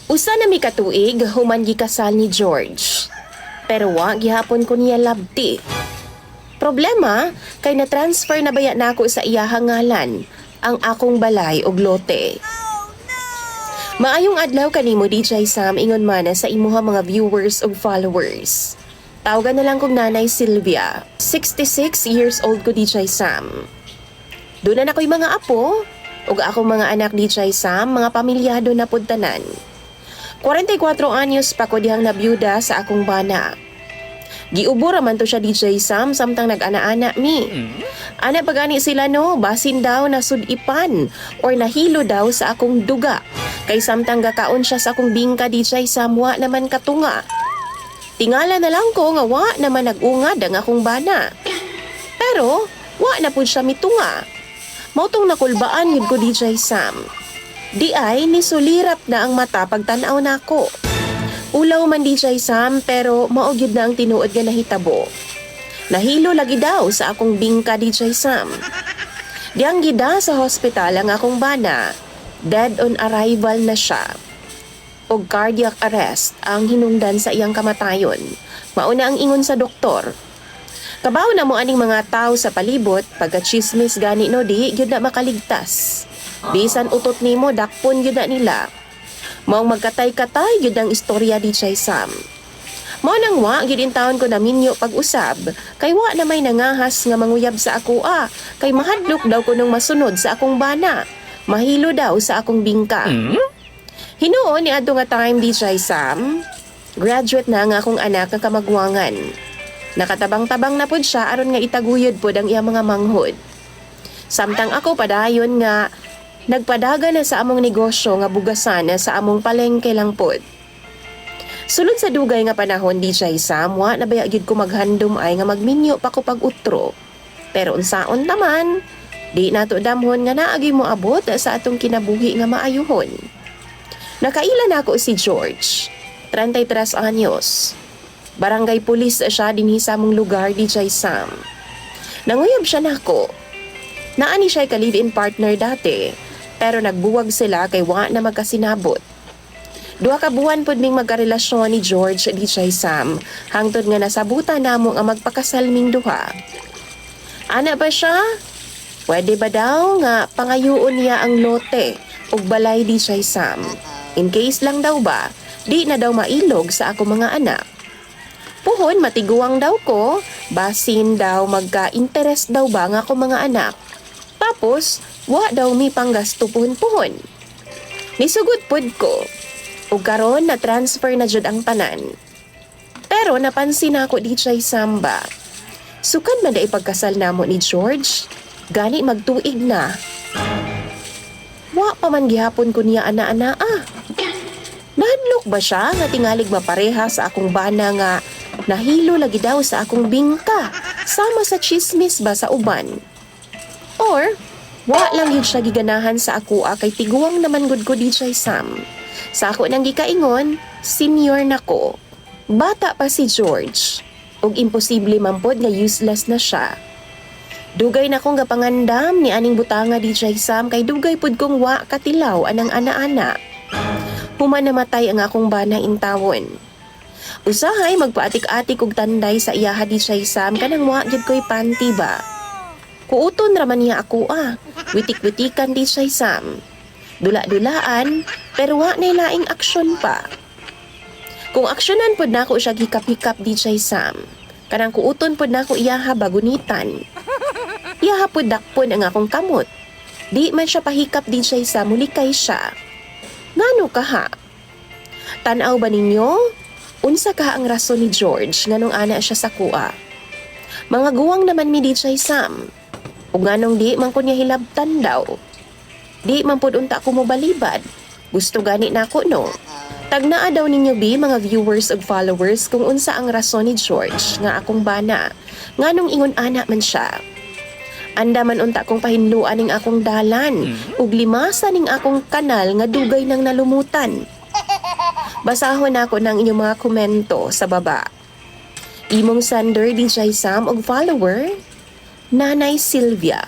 Usa na mi katuig human gikasal ni George. Pero wa gihapon ko niya labti. Problema kay na-transfer na baya nako sa iyahang ngalan ang akong balay og lote. Maayong adlaw kanimo DJ Sam ingon mana sa imuha mga viewers ug followers. Tawagan na lang kong Nanay Sylvia. 66 years old ko DJ Sam. Doon na ako'y mga apo ug akong mga anak DJ Sam, mga pamilyado na pud tanan. 44 anyos pa ko dihang nabiyuda sa akong bana. Giubo raman to siya DJ Sam samtang nag-ana-ana mi. Ana pagani sila no, basin daw na sudipan or nahilo daw sa akong duga. Kay samtang gakaon siya sa akong bingka DJ Sam, wa naman katunga. Tingala na lang ko nga wa naman nag-ungad ang akong bana. Pero wa na pud siya mitunga. Mautong nakulbaan yun ko DJ Sam. Di ay nisulirap na ang mata pagtanaw nako. Ulaw man DJ Sam pero maogyod na ang tinuod nga nahitabo. Nahilo lagi daw sa akong bingka DJ Sam. Diyang gida sa hospital ang akong bana. Dead on arrival na siya. Og cardiac arrest ang hinungdan sa iyang kamatayon. Mauna ang ingon sa doktor. Kabaw na mo aning mga tao sa palibot pagka-chismis gani no di gyud na makaligtas. Bisan utot nimo dakpon gyud na nila. Maong magkatay-katay gyud ang istorya di DJ Sam. Mao nang wa gyud in taon ko na minyo pag-usab kay wa na may nangahas nga manguyab sa ako kay mahadlok daw ko nung masunod sa akong bana. Mahilo daw sa akong bingka. Hinuon ni adto nga time DJ Sam. Graduate na nga akong anak nga kamagwangan. Nakatabang-tabang na pud siya aron nga itaguyod pud ang iyang mga manghod. Samtang ako padayon nga nagpadaga na sa among negosyo nga bugasan na sa among palengke lang pod. Sulod sa dugay nga panahon DJ Sam, wa na baya gyud ko maghandom ay nga magminyo pa ko pag-utro. Pero unsaon naman, di nato damhon nga naagi mo abot sa atong kinabuhi nga maayuhon. Nakaila na ako si George, 33 anyos. Barangay pulis siya dinhi sa among lugar DJ Sam. Nanguyab siya nako. Naani siya ka live-in partner dati, pero nagbuwag sila kay wa na magkasinabot. 2 ka buwan pod ming magkarelasyon ni George DJ Sam, hangtod nga nasabutan namo ang magpakasal ming duha. Ana ba siya? Pwede ba daw nga pangayuon niya ang lote ug balay DJ Sam? In case lang daw ba, di na daw mailog sa ako mga anak. Puhon matiguang daw ko, basin daw magka-interest daw ba nga ako mga anak. Tapos, wa daw mi panggasto puhon-puhon. Nisugot pod ko. Ug karon na transfer na jud ang tanan. Pero napansin ako DJ Samba. Sukan man da ipagkasal namo ni George. Gani magtuig na. Wa pa man gihapon ko niya ana-ana Nahadlok ba siya nga tingalig mapareha sa akong bana nga nahilo lagi daw sa akong bingka sama sa chismis ba sa uban? Or, wa lang yun siya giganahan sa ako kay tiguang naman gud ko DJ Sam. Sa ako nang gikaingon, senior na ko. Bata pa si George. Ug imposible man pod nga useless na siya. Dugay na kong gapangandam ni aning butanga DJ Sam kay dugay pod kong wa katilaw anang ana-ana. Human namatay ang akong bana intawon. Usahay magpaatik-atik og tanday sa iyaha DJ Sam kanang wa gyud ko'y panty ba. Kuuton raman niya ako Witik-witikan DJ Sam. Dula-dulaan, pero wa na laing aksyon pa. Kung aksyonan pod nako siya gikap-hikap DJ Sam, kanang kuuton pod nako iyaha bagunitan. Iyaha pod dakpon ang akong kamot. Di man siya pahikap DJ Sam, mulikay siya. Ngano ka Tanaw ba ninyo? Unsa ka ang rason ni George nganong ana siya sa kuha? Mga guwang naman mi DJ Sam. Ug nganong di man ko niya hilabtan daw. Di man pud unta ko mobalibad. Gusto gani nako no. Tagnaa daw ninyo bi mga viewers ug followers kung unsa ang rason ni George nga akong bana. Nganong ingon ana man siya. Anda man unta kong pahinluan ning akong dalan ug limasan ning akong kanal nga dugay nang nalumutan. Basahon ako ng inyong mga komento sa baba. Imong sender DJ Sam og follower, Nanay Sylvia.